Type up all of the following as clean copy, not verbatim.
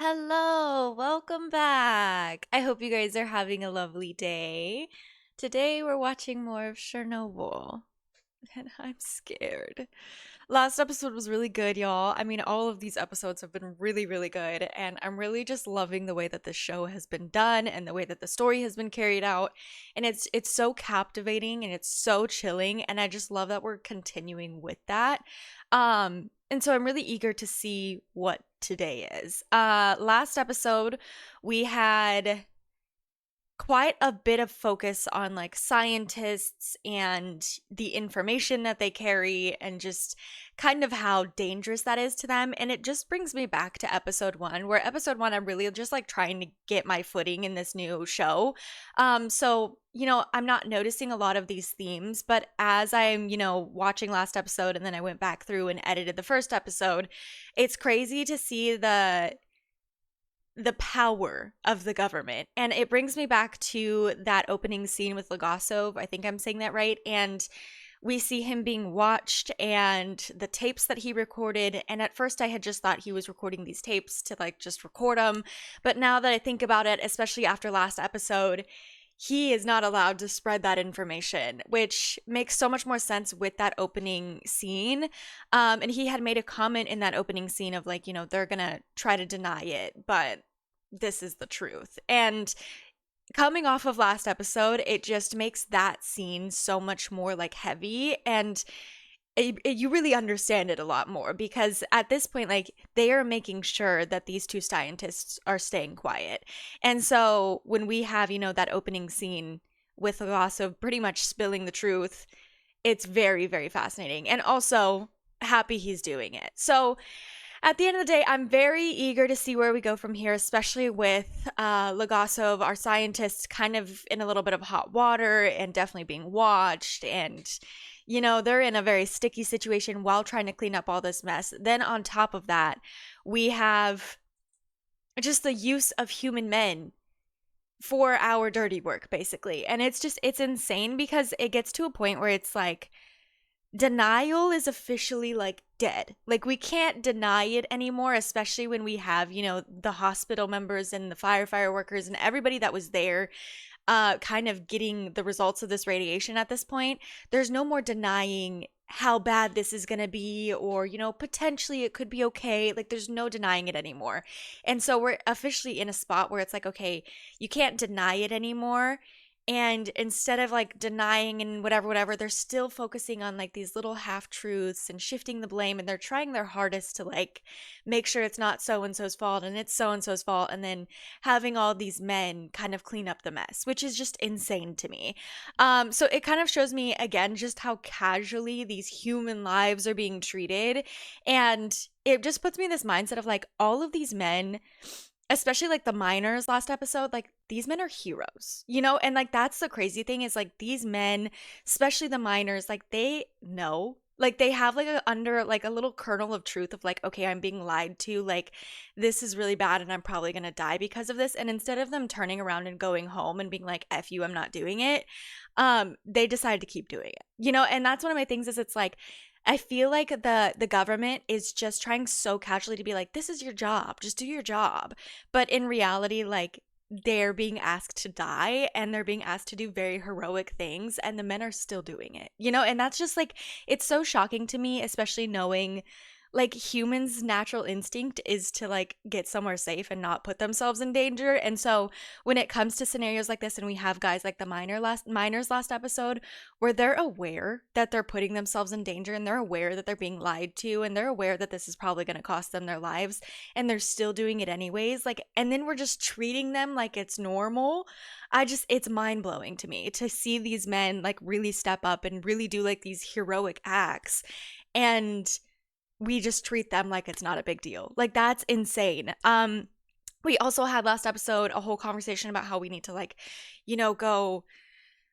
Hello, welcome back. I hope you guys are having a lovely day. Today we're watching more of Chernobyl, and I'm scared. Last episode was really good, y'all. I mean, all of these episodes have been really, really good, and I'm really just loving the way that the show has been done and the way that the story has been carried out. And it's so captivating and it's so chilling, and I just love that we're continuing with that. And so I'm really eager to see what today is. Last episode we had quite a bit of focus on like scientists and the information that they carry and just kind of how dangerous that is to them. And it just brings me back to episode one, where episode one, I'm really just like trying to get my footing in this new show. I'm not noticing a lot of these themes, but as I'm, watching last episode and then I went back through and edited the first episode, it's crazy to see the power of the government. And it brings me back to that opening scene with Legasov. I think I'm saying that right. And we see him being watched and the tapes that he recorded. And at first I had just thought he was recording these tapes to like just record them. But now that I think about it, especially after last episode, he is not allowed to spread that information, which makes so much more sense with that opening scene. And he had made a comment in that opening scene of like, they're going to try to deny it, but this is the truth. And coming off of last episode, it just makes that scene so much more like heavy, and you really understand it a lot more because at this point, like, they are making sure that these two scientists are staying quiet. And so when we have, that opening scene with Lasso pretty much spilling the truth, it's very, very fascinating, and also happy he's doing it. So at the end of the day, I'm very eager to see where we go from here, especially with Legasov, our scientist, kind of in a little bit of hot water and definitely being watched. And, they're in a very sticky situation while trying to clean up all this mess. Then on top of that, we have just the use of human men for our dirty work, basically. And it's insane because it gets to a point where it's like, denial is officially like dead. Like, we can't deny it anymore, especially when we have, the hospital members and the firefighter workers and everybody that was there kind of getting the results of this radiation at this point. There's no more denying how bad this is going to be, or, potentially it could be okay. Like, there's no denying it anymore. And so we're officially in a spot where it's like, okay, you can't deny it anymore. And instead of like denying and whatever, they're still focusing on like these little half truths and shifting the blame. And they're trying their hardest to like make sure it's not so and so's fault and it's so and so's fault. And then having all these men kind of clean up the mess, which is just insane to me. So it kind of shows me again just how casually these human lives are being treated. And it just puts me in this mindset of like all of these men, especially like the miners last episode, like these men are heroes, and like that's the crazy thing is like these men, especially the miners, like they know, like they have like a little kernel of truth of like, okay, I'm being lied to, like this is really bad and I'm probably gonna die because of this. And instead of them turning around and going home and being like, F you, I'm not doing it, they decide to keep doing it, and that's one of my things is it's like I feel like the government is just trying so casually to be like, this is your job, just do your job. But in reality, like they're being asked to die and they're being asked to do very heroic things and the men are still doing it, and that's just like, it's so shocking to me, especially knowing like humans' natural instinct is to like get somewhere safe and not put themselves in danger. And so when it comes to scenarios like this, and we have guys like the miners last episode, where they're aware that they're putting themselves in danger and they're aware that they're being lied to and they're aware that this is probably going to cost them their lives and they're still doing it anyways. Like, and then we're just treating them like it's normal. It's mind blowing to me to see these men like really step up and really do like these heroic acts. And we just treat them like it's not a big deal. Like, that's insane. We also had last episode a whole conversation about how we need to like, go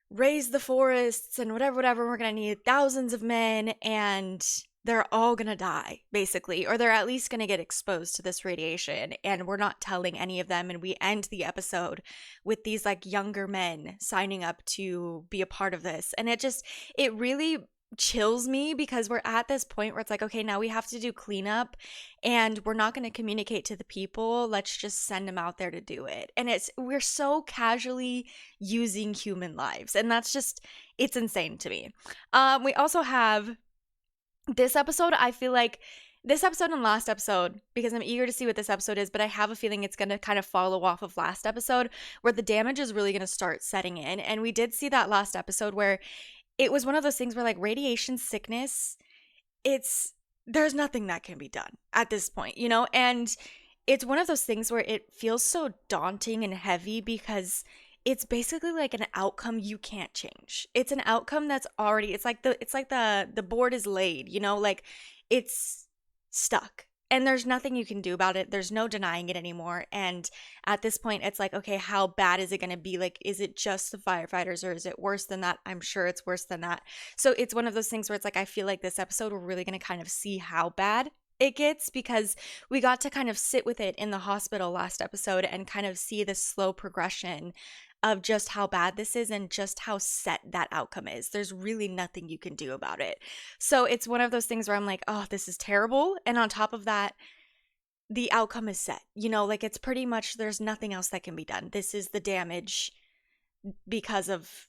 raise the forests and whatever. We're going to need thousands of men and they're all going to die basically, or they're at least going to get exposed to this radiation. And we're not telling any of them. And we end the episode with these like younger men signing up to be a part of this. And it really chills me because we're at this point where it's like, okay, now we have to do cleanup and we're not going to communicate to the people. Let's just send them out there to do it. And we're so casually using human lives. And that's just, it's insane to me. We also have this episode. I feel like this episode and last episode, because I'm eager to see what this episode is, but I have a feeling it's going to kind of follow off of last episode where the damage is really going to start setting in. And we did see that last episode where it was one of those things where like radiation sickness, there's nothing that can be done at this point, you know? And it's one of those things where it feels so daunting and heavy because it's basically like an outcome you can't change. It's an outcome that's already, it's like the board is laid, you know, like it's stuck. And there's nothing you can do about it. There's no denying it anymore. And at this point, it's like, okay, how bad is it going to be? Like, is it just the firefighters or is it worse than that? I'm sure it's worse than that. So it's one of those things where it's like, I feel like this episode, we're really going to kind of see how bad it gets because we got to kind of sit with it in the hospital last episode and kind of see the slow progression of just how bad this is and just how set that outcome is. There's really nothing you can do about it. So it's one of those things where I'm like, oh, this is terrible. And on top of that, the outcome is set. You know, like it's pretty much there's nothing else that can be done. This is the damage because of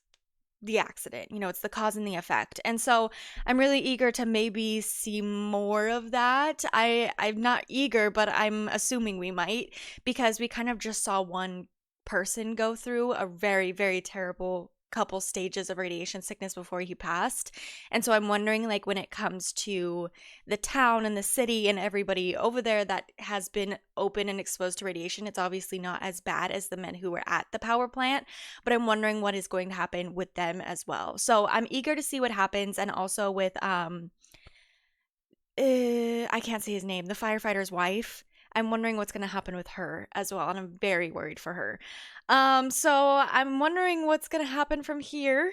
the accident. You know, it's the cause and the effect. And so I'm really eager to maybe see more of that. I'm not eager, but I'm assuming we might because we kind of just saw one person go through a very, very terrible couple stages of radiation sickness before he passed. And so I'm wondering, like, when it comes to the town and the city and everybody over there that has been open and exposed to radiation, it's obviously not as bad as the men who were at the power plant, but I'm wondering what is going to happen with them as well. So I'm eager to see what happens. And also with I can't say his name, the firefighter's wife. I'm wondering what's going to happen with her as well, and I'm very worried for her. So I'm wondering what's going to happen from here.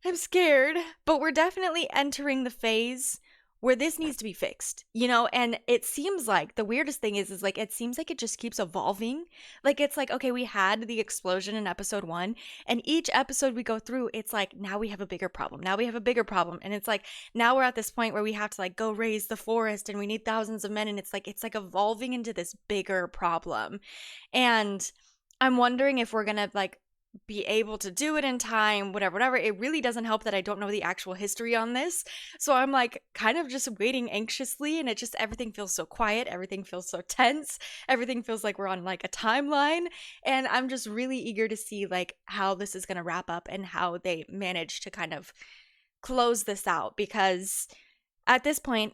I'm scared, but we're definitely entering the phase where this needs to be fixed, you know? And it seems like the weirdest thing is like, it seems like it just keeps evolving. Like, it's like, okay, we had the explosion in episode 1, and each episode we go through, it's like, now we have a bigger problem. Now we have a bigger problem. And it's like, now we're at this point where we have to like go raise the forest and we need thousands of men. And it's like evolving into this bigger problem. And I'm wondering if we're going to like be able to do it in time, whatever. It really doesn't help that I don't know the actual history on this. So I'm like kind of just waiting anxiously, and everything feels so quiet. Everything feels so tense. Everything feels like we're on like a timeline. And I'm just really eager to see like how this is going to wrap up and how they manage to kind of close this out, because at this point,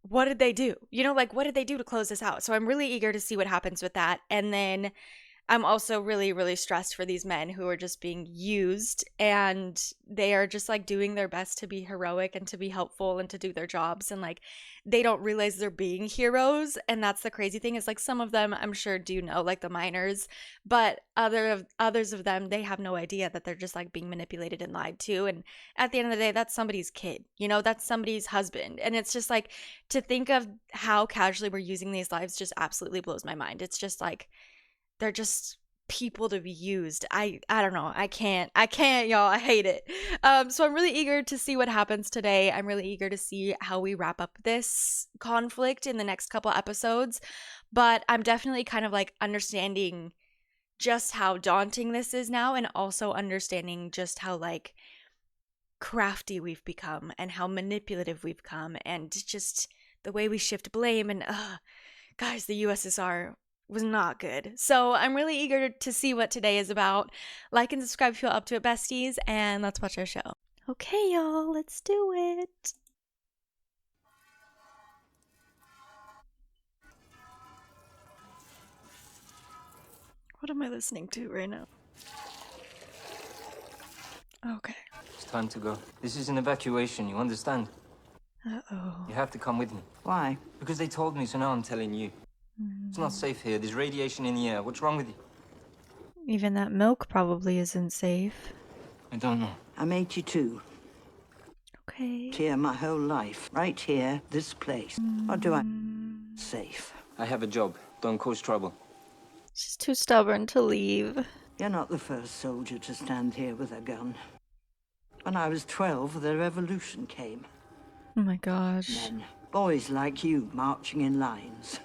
what did they do? You know, like what did they do to close this out? So I'm really eager to see what happens with that. And then I'm also really, really stressed for these men who are just being used, and they are just like doing their best to be heroic and to be helpful and to do their jobs. And like, they don't realize they're being heroes. And that's the crazy thing is like some of them I'm sure do know, like the miners, but others of them, they have no idea that they're just like being manipulated and lied to. And at the end of the day, that's somebody's kid, you know, that's somebody's husband. And it's just like to think of how casually we're using these lives just absolutely blows my mind. It's just like, they're just people to be used. I don't know. I can't, y'all. I hate it. So I'm really eager to see what happens today. I'm really eager to see how we wrap up this conflict in the next couple episodes. But I'm definitely kind of like understanding just how daunting this is now, and also understanding just how like crafty we've become and how manipulative we've become, and just the way we shift blame. And guys, the USSR was not good. So I'm really eager to see what today is about. Like and subscribe if you're up to it, besties, and let's watch our show. Okay, y'all, let's do it. What am I listening to right now? Okay. It's time to go. This is an evacuation, you understand? Uh-oh. You have to come with me. Why? Because they told me, so now I'm telling you. It's not safe here. There's radiation in the air. What's wrong with you? Even that milk probably isn't safe. I don't know. I'm 82. Okay. Here my whole life. Right here, this place. What do I... safe? I have a job. Don't cause trouble. She's too stubborn to leave. You're not the first soldier to stand here with a gun. When I was 12, the revolution came. Oh my gosh. Men, boys like you, marching in lines.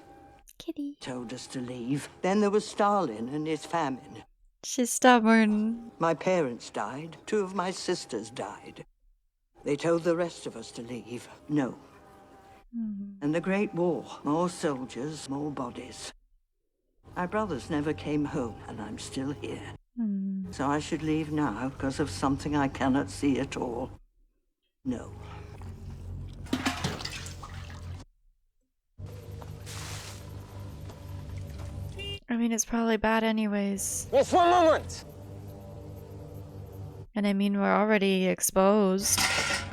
Kitty. Told us to leave. Then there was Stalin and his famine. She's stubborn. My parents died. 2 of my sisters died. They told the rest of us to leave. No. And the Great War. More soldiers, more bodies. My brothers never came home, and I'm still here. So I should leave now because of something I cannot see at all. No. I mean, it's probably bad anyways. Just one moment! And I mean, we're already exposed.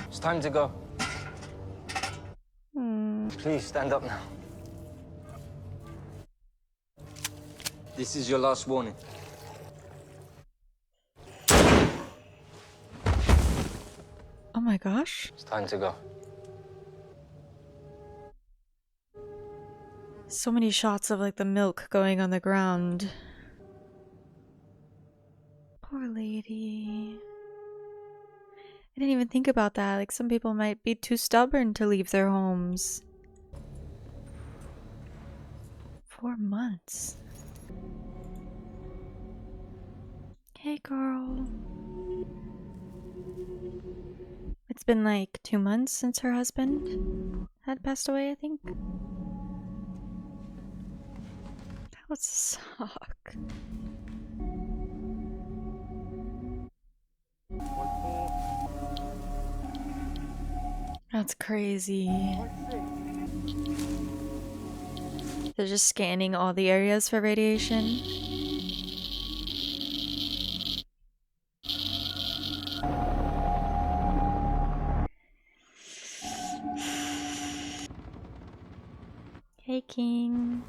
It's time to go. Please stand up now. This is your last warning. Oh my gosh. It's time to go. So many shots of like the milk going on the ground. Poor lady. I didn't even think about that. Like, some people might be too stubborn to leave their homes. 4 months. Hey, girl. It's been like 2 months since her husband had passed away, I think. That would suck. That's crazy. They're just scanning all the areas for radiation. Hey, King.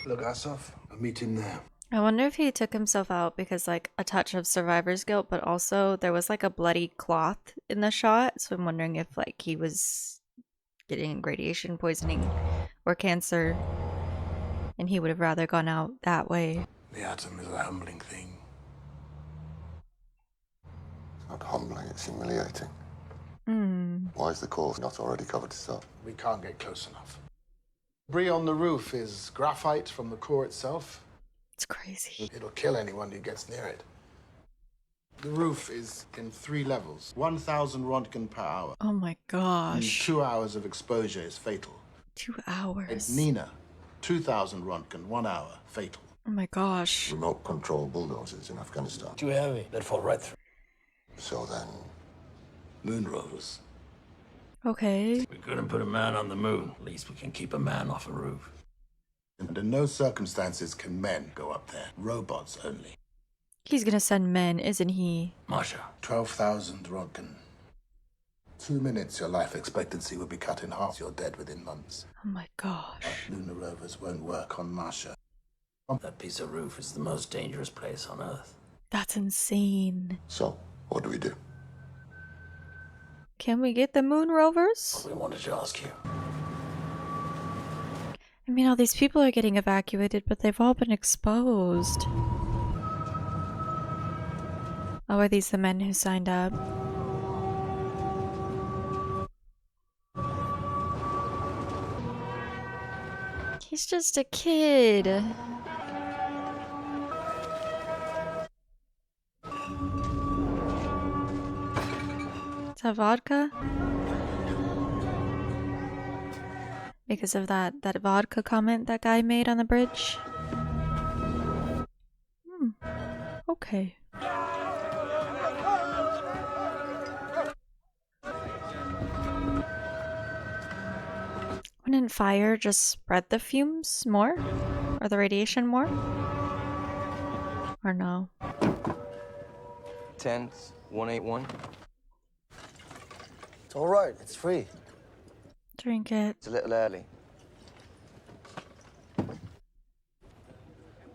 Look, Asaf, I'll meet him there. I wonder if he took himself out because, like, a touch of survivor's guilt, but also there was like a bloody cloth in the shot, so I'm wondering if like he was getting radiation poisoning or cancer and he would have rather gone out that way. The atom is a humbling thing. It's not humbling, it's humiliating. Hmm. Why is the cause not already covered itself? We can't get close enough. Debris on the roof is graphite from the core itself. It's crazy. It'll kill anyone who gets near it. The roof is in 3 levels. 1,000 Rontgen per hour. Oh my And gosh. 2 hours of exposure is fatal. 2 hours. Nina, 2,000 Rontgen, 1 hour, fatal. Oh my gosh. Remote control bulldozers in Afghanistan. Too heavy. They'd fall right through. So then, Moon rovers. Okay. We couldn't put a man on the moon. At least we can keep a man off a roof. Under no circumstances can men go up there. Robots only. He's gonna send men, isn't he? Masha, 12,000 Rontgen. 2 minutes, your life expectancy will be cut in half. You're dead within months. Oh my gosh. Lunar rovers won't work on Marsha. that piece of roof is the most dangerous place on Earth. That's insane. so what do we do? Can we get the moon rovers? We wanted to ask you. I mean, all these people are getting evacuated, but they've all been exposed. Oh, are these the men who signed up? He's just a kid. Is that vodka? Because of that vodka comment that guy made on the bridge? Okay. Wouldn't fire just spread the fumes more? Or the radiation more? Or no? 10181. It's all right. It's free. Drink it. It's a little early.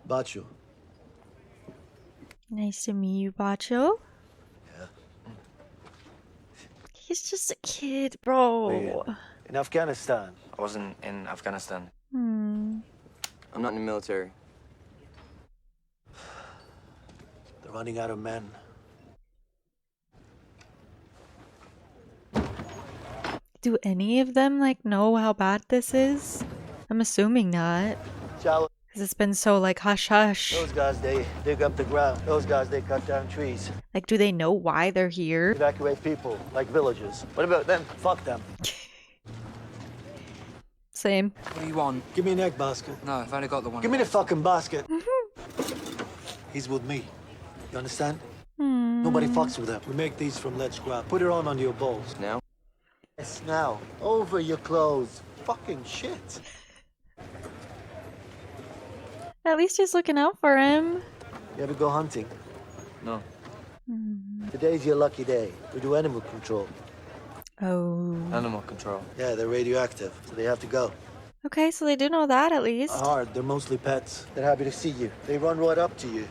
Bachu. Nice to meet you, Bacho. Yeah. He's just a kid, bro. In Afghanistan. I wasn't in Afghanistan. Hmm. I'm not in the military. They're running out of men. Do any of them like know how bad this is? I'm assuming not. Shallow. Because it's been so like hush hush. Those guys, they dig up the ground. Those guys, they cut down trees. Like, do they know why they're here? Evacuate people, like villagers. What about them? Fuck them. Same. What do you want? Give me an egg basket. No, I've only got the one. Give me the fucking basket. He's with me. You understand? Nobody fucks with him. We make these from lead scrap. Put it on your bowls. Now? Yes, now. Over your clothes. Fucking shit. At least he's looking out for him. You ever go hunting? No. Today's your lucky day. We do animal control. Oh. Animal control. Yeah, they're radioactive, so they have to go. Okay, so they do know that at least. Hard. They're mostly pets. They're happy to see you. They run right up to you.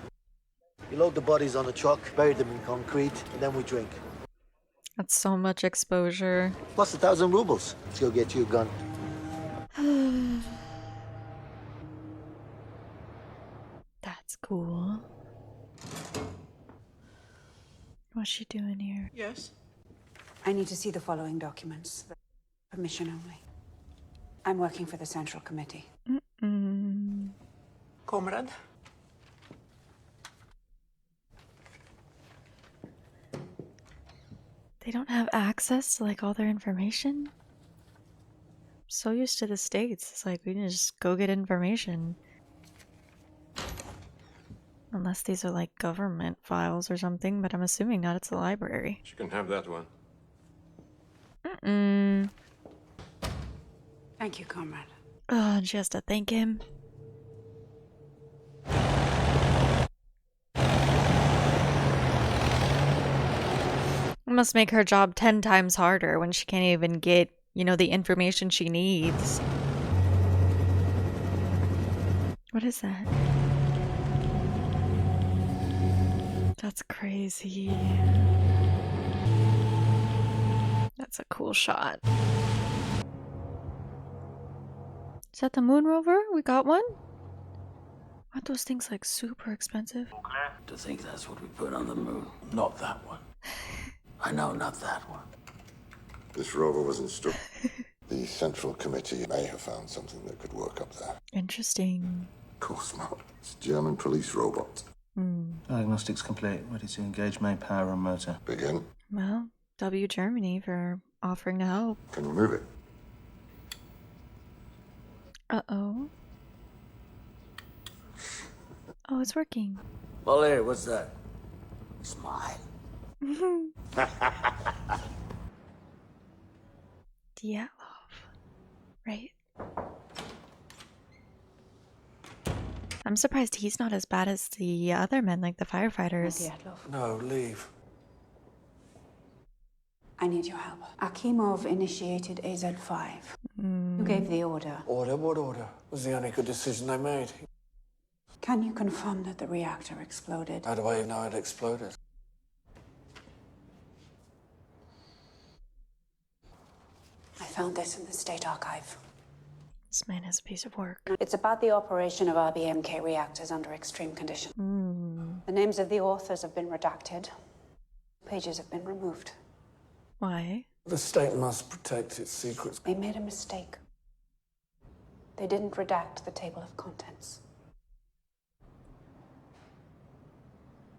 You load the bodies on a truck, bury them in concrete, and then we drink. That's so much exposure. Plus 1,000 rubles. Let's go get you a gun. That's cool. What's she doing here? Yes. I need to see the following documents. Permission only. I'm working for the Central Committee. Comrade? They don't have access to like all their information? I'm so used to the States. It's like we can just go get information. Unless these are like government files or something, but I'm assuming not. It's a library. She can have that one. Thank you, comrade. Oh, and she has to thank him. It must make her job 10 times harder when she can't even get, you know, the information she needs. What is that? That's crazy. That's a cool shot. Is that the moon rover? We got one? Aren't those things like super expensive? To think that's what we put on the moon. Not that one. I know, not that one. This rover was instructed. The Central Committee may have found something that could work up there. Interesting. Of course not. It's a German police robot. Diagnostics complete. Ready to engage main power and motor. Begin. Well, W Germany for offering to help. Can you move it? Uh-oh. Oh, it's working. Valer, what's that? Smile. Dyatlov. Right? I'm surprised he's not as bad as the other men, like the firefighters. Dyatlov. No, leave. I need your help. Akimov initiated AZ-5. You gave the order. Order? What order? It was the only good decision they made. Can you confirm that the reactor exploded? How do I even know it exploded? I found this in the State Archive. This man is a piece of work. It's about the operation of RBMK reactors under extreme conditions. The names of the authors have been redacted. Pages have been removed. Why? The state must protect its secrets. They made a mistake. They didn't redact the table of contents.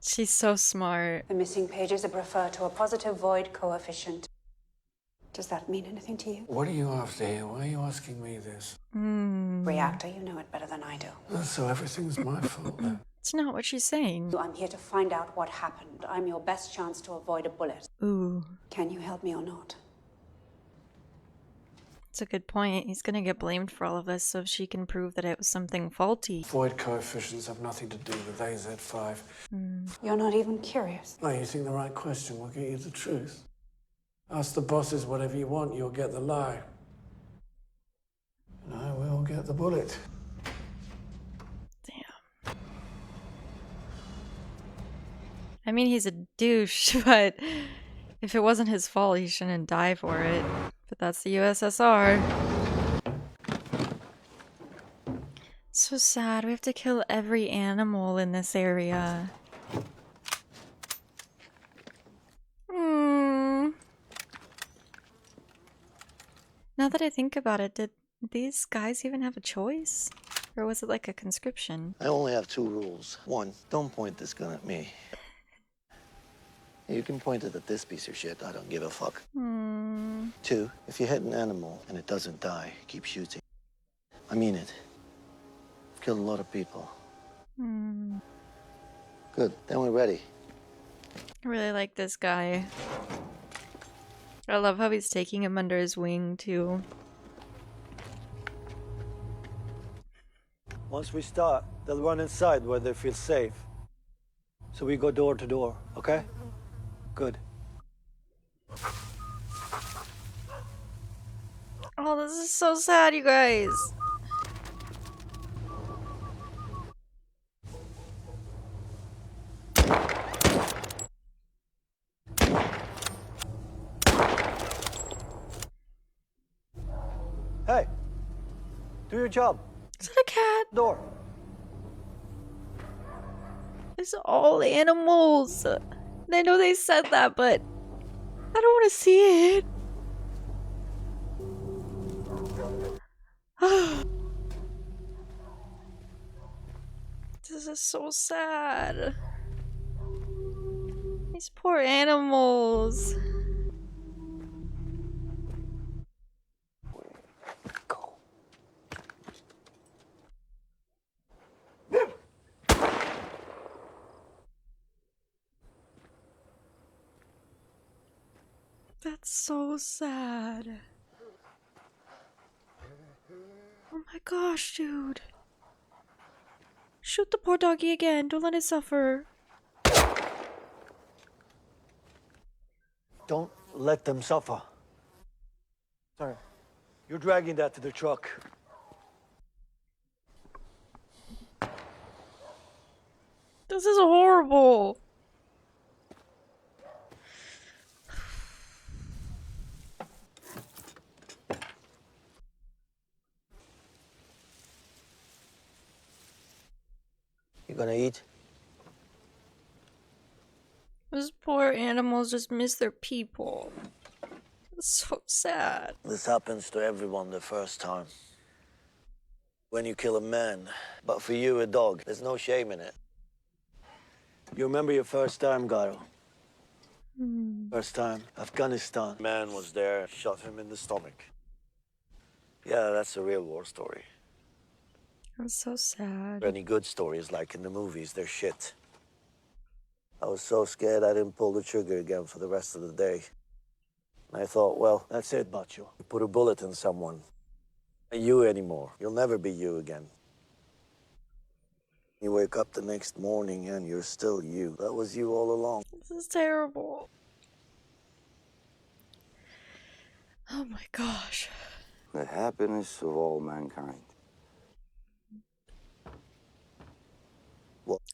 She's so smart. The missing pages refer to a positive void coefficient. Does that mean anything to you? What are you after here? Why are you asking me this? Reactor, you know it better than I do. So everything's my fault then? It's not what she's saying. I'm here to find out what happened. I'm your best chance to avoid a bullet. Ooh, Can you help me or not? that's a good point. He's gonna get blamed for all of this, so if she can prove that it was something faulty. Void coefficients have nothing to do with AZ-5. You're not even curious. No, you think the right question will get you the truth. Ask the bosses whatever you want, you'll get the lie. And I will get the bullet. Damn. I mean, he's a douche, but if it wasn't his fault, he shouldn't die for it. But that's the USSR. So sad. We have to kill every animal in this area. Now that I think about it, did these guys even have a choice? Or was it like a conscription? I only have 2 rules. 1, don't point this gun at me. You can point it at this piece of shit. I don't give a fuck. 2, if you hit an animal and it doesn't die, keep shooting. I mean it. I've killed a lot of people. Good. Then we're ready. I really like this guy. I love how he's taking him under his wing, too. Once we start, they'll run inside where they feel safe. So we go door to door, okay? Good. Oh, this is so sad, you guys. Hey, do your job. Is that a cat? Door. It's all animals. I know they said that, but I don't want to see it. This is so sad. These poor animals. Go. That's so sad. Oh my gosh, dude. Shoot the poor doggy again. Don't let it suffer. Don't let them suffer. Sorry. You're dragging that to the truck. This is horrible. You gonna eat? Those poor animals just miss their people. It's so sad. This happens to everyone the first time. When you kill a man. But for you, a dog, there's no shame in it. You remember your first time, Garo? First time, Afghanistan. Man was there, shot him in the stomach. Yeah, that's a real war story. I'm so sad. Any good stories like in the movies, they're shit. I was so scared I didn't pull the trigger again for the rest of the day. And I thought, well, that's it, Bacho. You put a bullet in someone. Not you anymore. You'll never be you again. You wake up the next morning and you're still you. That was you all along. This is terrible. Oh my gosh. The happiness of all mankind.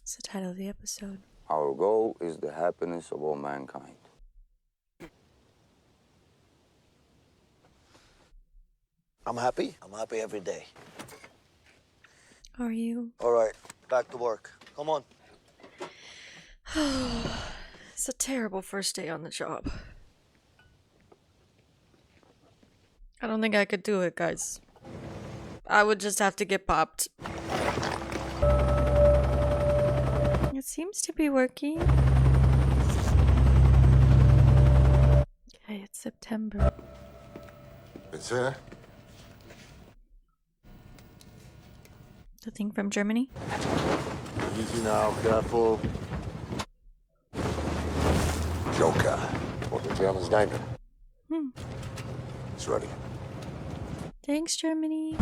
It's the title of the episode. Our goal is the happiness of all mankind. I'm happy. I'm happy every day. Are you? All right, back to work. Come on. It's a terrible first day on the job. I don't think I could do it, guys. I would just have to get popped. It seems to be working. Okay, it's September. It's here. The thing from Germany? Easy now, careful. Joker. What the Germans named it. It's ready. Thanks, Germany.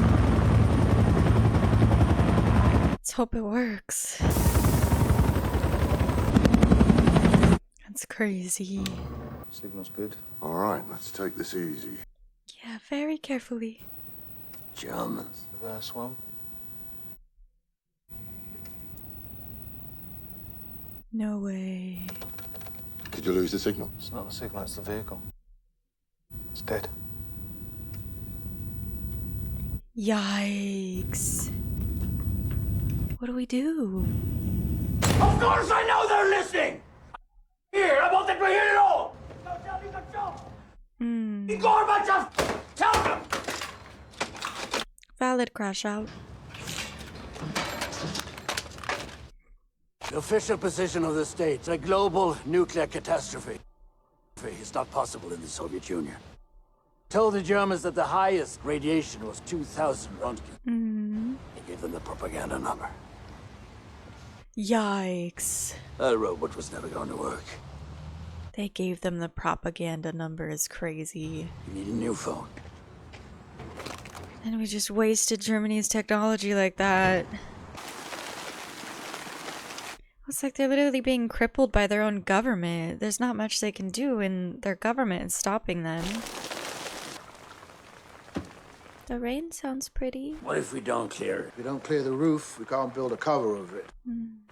Let's hope it works. That's crazy. Signal's good. All right, let's take this easy. Yeah, very carefully. Germans. Reverse one. No way. Did you lose the signal? It's not the signal, it's the vehicle. It's dead. Yikes. What do we do? Of course I know they're listening! Here, I want them to hear it all! Gorbachev! Tell them! Valid crash out. The official position of the state, a global nuclear catastrophe. It's not possible in the Soviet Union. Told the Germans that the highest radiation was 2,000 Röntgen. They gave them the propaganda number. Yikes. That robot was never going to work. They gave them the propaganda number is crazy. You need a new phone. And we just wasted Germany's technology like that. It's like they're literally being crippled by their own government. There's not much they can do, and their government is stopping them. The rain sounds pretty. What if we don't clear it? If we don't clear the roof, we can't build a cover over it.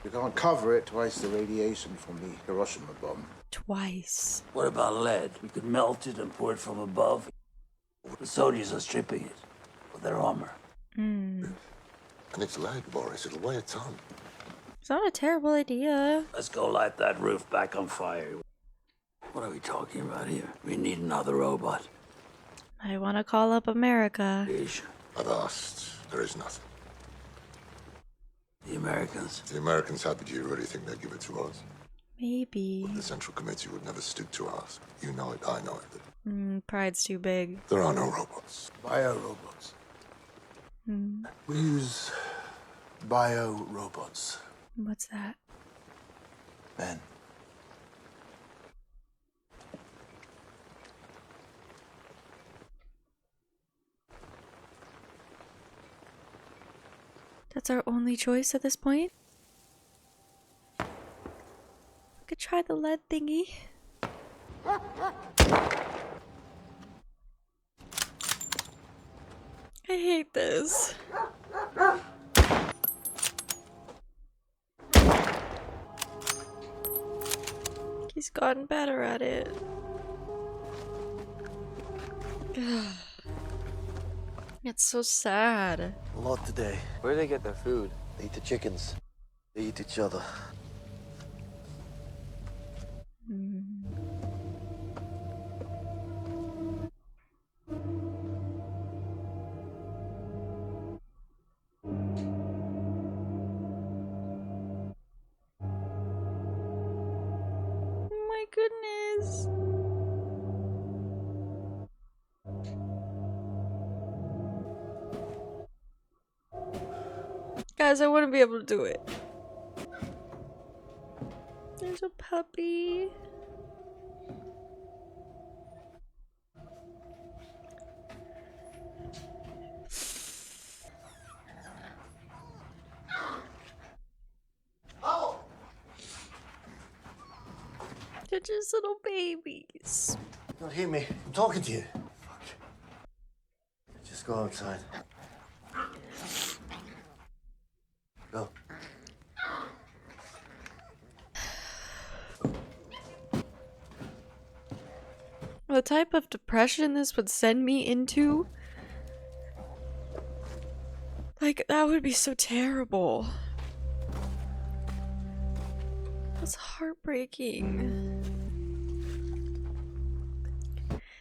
We can't cover it twice the radiation from the Hiroshima bomb. Twice. What about lead? We could melt it and pour it from above. The soldiers are stripping it with their armor. And it's lead, Boris. It'll weigh a ton. It's not a terrible idea. Let's go light that roof back on fire. What are we talking about here? We need another robot. I want to call up America. I've asked. There is nothing. The Americans? If the Americans had it, do you really think they'd give it to us? Maybe. The Central Committee would never stoop to us. You know it, I know it. Pride's too big. There are no robots. Bio-robots. We use bio-robots. What's that? Men. That's our only choice at this point? We could try the lead thingy. I hate this. He's gotten better at it. It's so sad. A lot today. Where do they get their food? They eat the chickens. They eat each other. Oh my goodness. Guys, I want to be able to do it. There's a puppy. They're just little babies. You don't hear me. I'm talking to you. Fuck. Just go outside. Go. The type of depression this would send me into, like, that would be so terrible. That's heartbreaking.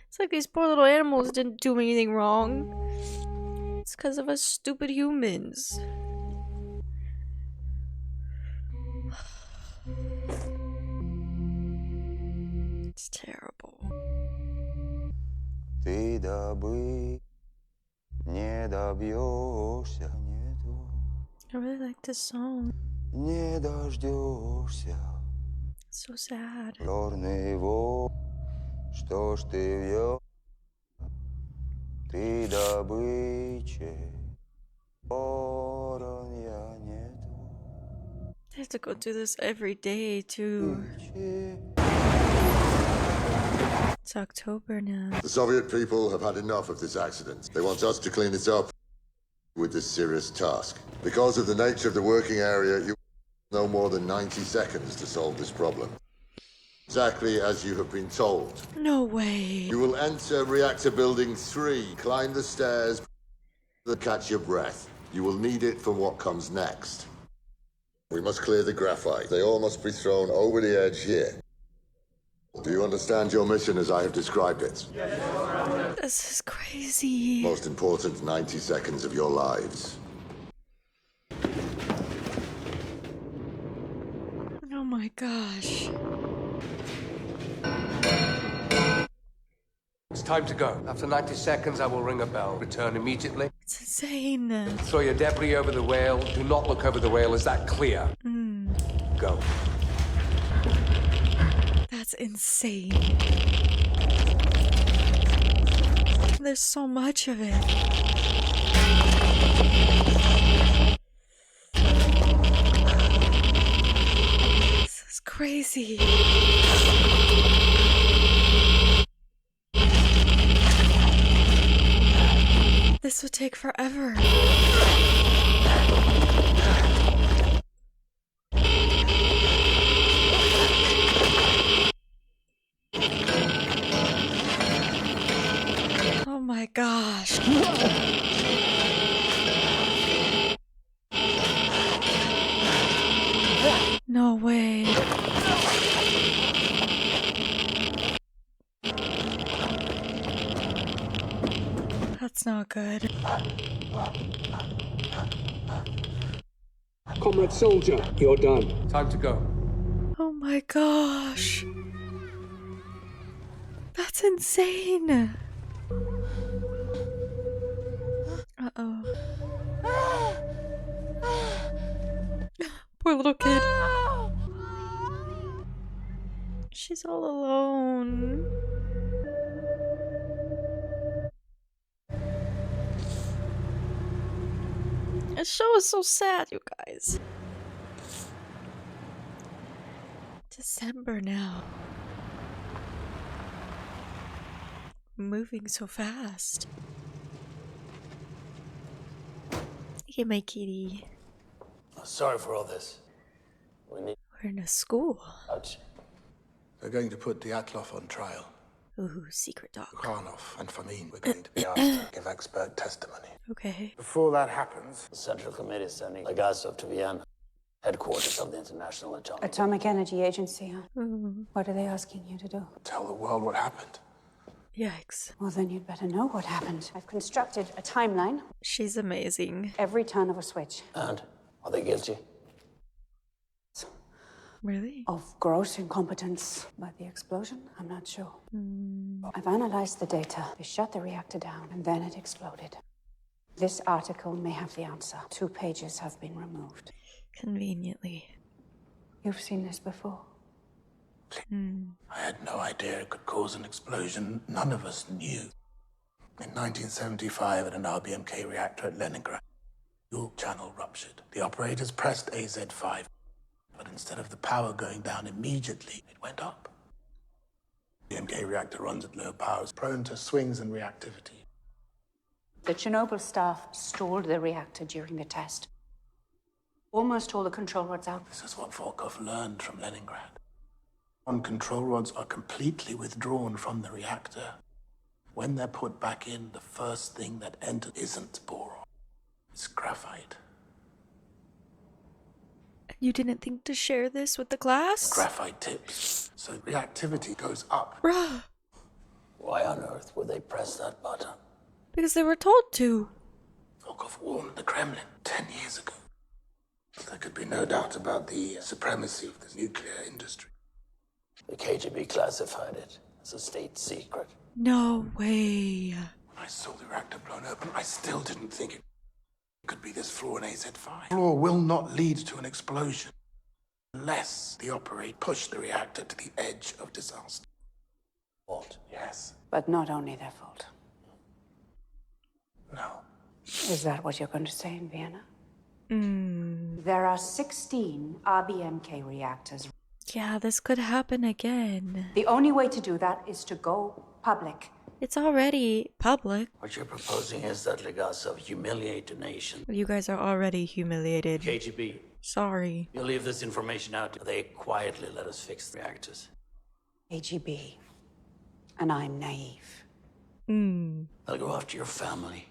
It's like these poor little animals didn't do anything wrong. It's because of us stupid humans. It's terrible. Ты добы не добьешься, I really like this song. не дождешься. It's so sad. Черного, что ж ты вьешь? Ты добычи, воронья нету. I have to go do this every day too. It's October now. The Soviet people have had enough of this accident. They want us to clean it up with this serious task. Because of the nature of the working area, you have no more than 90 seconds to solve this problem. Exactly as you have been told. No way. You will enter reactor building 3, climb the stairs, and catch your breath. You will need it for what comes next. We must clear the graphite. They all must be thrown over the edge here. Do you understand your mission as I have described it? This is crazy. Most important 90 seconds of your lives. Oh my gosh. It's time to go. After 90 seconds, I will ring a bell. Return immediately. It's insane. Throw your debris over the rail. Do not look over the rail. Is that clear? Go. That's insane. There's so much of it. This is crazy. This would take forever. Oh my gosh. No way. That's not good. Comrade soldier, you're done. Time to go. Oh my gosh. That's insane. Uh-oh. Poor little kid. She's all alone. This show is so sad, you guys. December now. Moving so fast. Look at my kitty. Sorry for all this. We're in a school. Ouch. They're going to put Dyatlov on trial. Ooh, secret dog. Karnov and Famin were going to be asked to give expert testimony. Okay. Before that happens, The Central Committee is sending Legasov to Vienna, headquarters of the International Atomic Energy Agency, huh? What are they asking you to do? Tell the world what happened. Yikes. Well, then you'd better know what happened. I've constructed a timeline. She's amazing. Every turn of a switch. And? Are they guilty? Really? Of gross incompetence. But the explosion, I'm not sure. I've analyzed the data. They shut the reactor down, and then it exploded. This article may have the answer. 2 pages have been removed. Conveniently. You've seen this before. I had no idea it could cause an explosion. None of us knew. In 1975, at an RBMK reactor at Leningrad, fuel channel ruptured. The operators pressed AZ5, but instead of the power going down immediately, it went up. The MK reactor runs at low powers, prone to swings and reactivity. The Chernobyl staff stalled the reactor during the test. Almost all the control rods out. This is what Volkov learned from Leningrad. Control rods are completely withdrawn from the reactor. When they're put back in, the first thing that enters isn't boron. It's graphite. You didn't think to share this with the class? Graphite tips, so reactivity goes up. Bruh. Why on earth would they press that button? Because they were told to. Volkov warned the Kremlin 10 years ago. There could be no doubt about the supremacy of the nuclear industry. The KGB classified it as a state secret. No way. When I saw the reactor blown open, I still didn't think it could be this flaw in AZ5. Flaw will not lead to an explosion unless the operator push the reactor to the edge of disaster. What? Yes. But not only their fault. No. Is that what you're going to say in Vienna? There are 16 RBMK reactors. Yeah, this could happen again. The only way to do that is to go public. It's already public. What you're proposing is that Legasov humiliate the nation. You guys are already humiliated. KGB, Sorry. you leave this information out. They quietly let us fix the reactors. KGB. And I'm naive. They'll go after your family.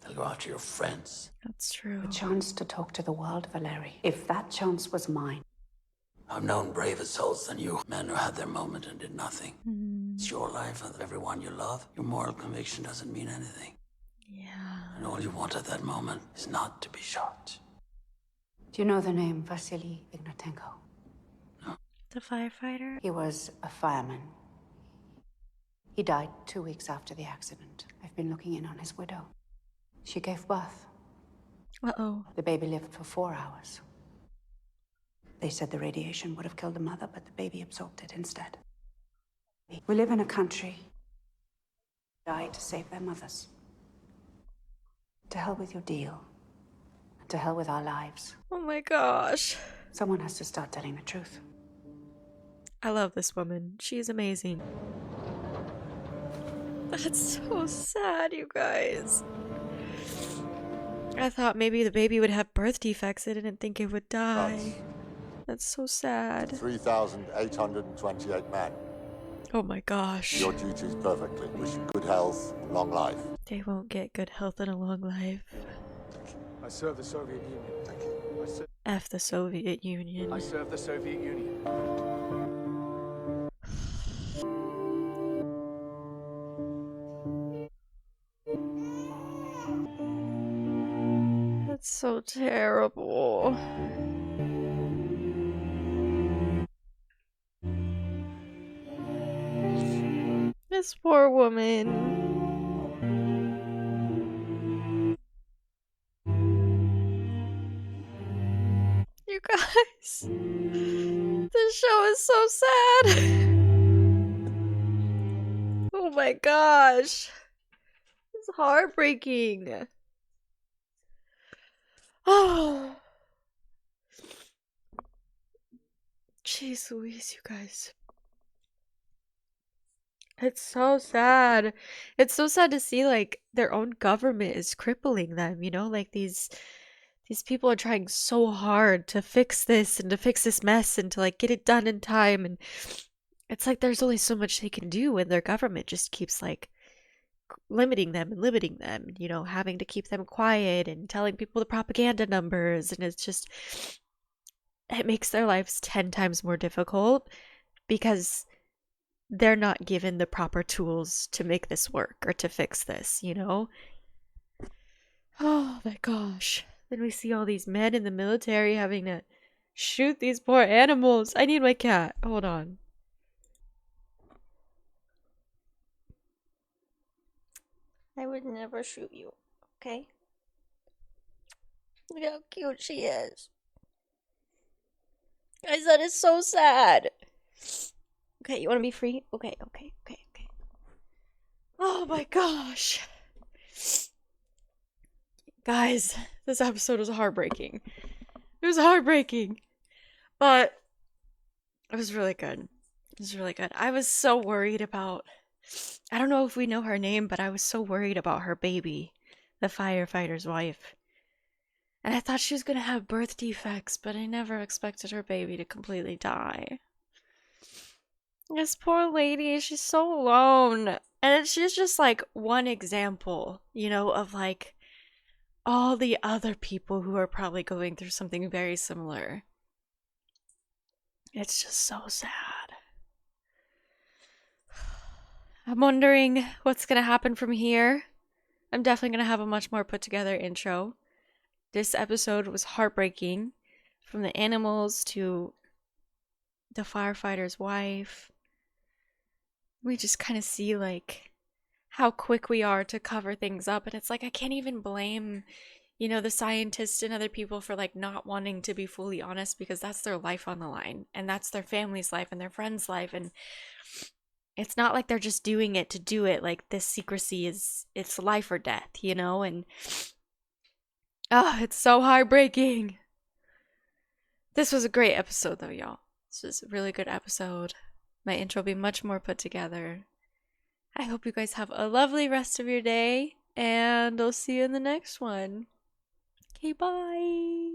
They'll go after your friends. That's true. A chance to talk to the world, Valery. If that chance was mine, I've known braver souls than you, men who had their moment and did nothing. It's your life and everyone you love. Your moral conviction doesn't mean anything. Yeah. And all you want at that moment is not to be shot. Do you know the name Vasily Ignatenko? The firefighter? He was a fireman. He died 2 weeks after the accident. I've been looking in on his widow. She gave birth. Uh-oh. The baby lived for 4 hours. They said the radiation would have killed the mother, but the baby absorbed it instead. We live in a country that died to save their mothers. To hell with your deal. And to hell with our lives. Oh my gosh. Someone has to start telling the truth. I love this woman. She's amazing. That's so sad, you guys. I thought maybe the baby would have birth defects. I didn't think it would die. That's so sad. 3,828 men. Oh my gosh. Your duties perfectly. Wish you good health, long life. They won't get good health and a long life. I serve the Soviet Union. Thank you. F the Soviet Union. I serve the Soviet Union. That's so terrible. This poor woman. You guys, this show is so sad. Oh my gosh. It's heartbreaking. Oh. Jeez Louise, you guys. It's so sad. It's so sad to see like their own government is crippling them, you know? Like these people are trying so hard to fix this and to fix this mess and to like get it done in time, and it's like there's only so much they can do when their government just keeps like limiting them, you know, having to keep them quiet and telling people the propaganda numbers, and it's just it makes their lives 10 times more difficult because they're not given the proper tools to make this work or to fix this, you know? Oh my gosh. Then we see all these men in the military having to shoot these poor animals. I need my cat. Hold on. I would never shoot you, okay? Look how cute she is. Guys, that is so sad. Okay, you want to be free? Okay. Oh my gosh. Guys, this episode was heartbreaking. It was heartbreaking. But it was really good. It was really good. I was so worried about... I don't know if we know her name, but I was so worried about her baby, the firefighter's wife. And I thought she was going to have birth defects, but I never expected her baby to completely die. This poor lady, she's so alone. And she's just like one example, you know, of like all the other people who are probably going through something very similar. It's just so sad. I'm wondering what's going to happen from here. I'm definitely going to have a much more put together intro. This episode was heartbreaking. From the animals to the firefighter's wife. We just kind of see like how quick we are to cover things up. And it's like, I can't even blame, you know, the scientists and other people for like not wanting to be fully honest, because that's their life on the line. And that's their family's life and their friends' life. And it's not like they're just doing it to do it. Like this secrecy it's life or death, you know? And oh, it's so heartbreaking. This was a great episode though, y'all. This was a really good episode. My intro will be much more put together. I hope you guys have a lovely rest of your day, and I'll see you in the next one. Okay, bye.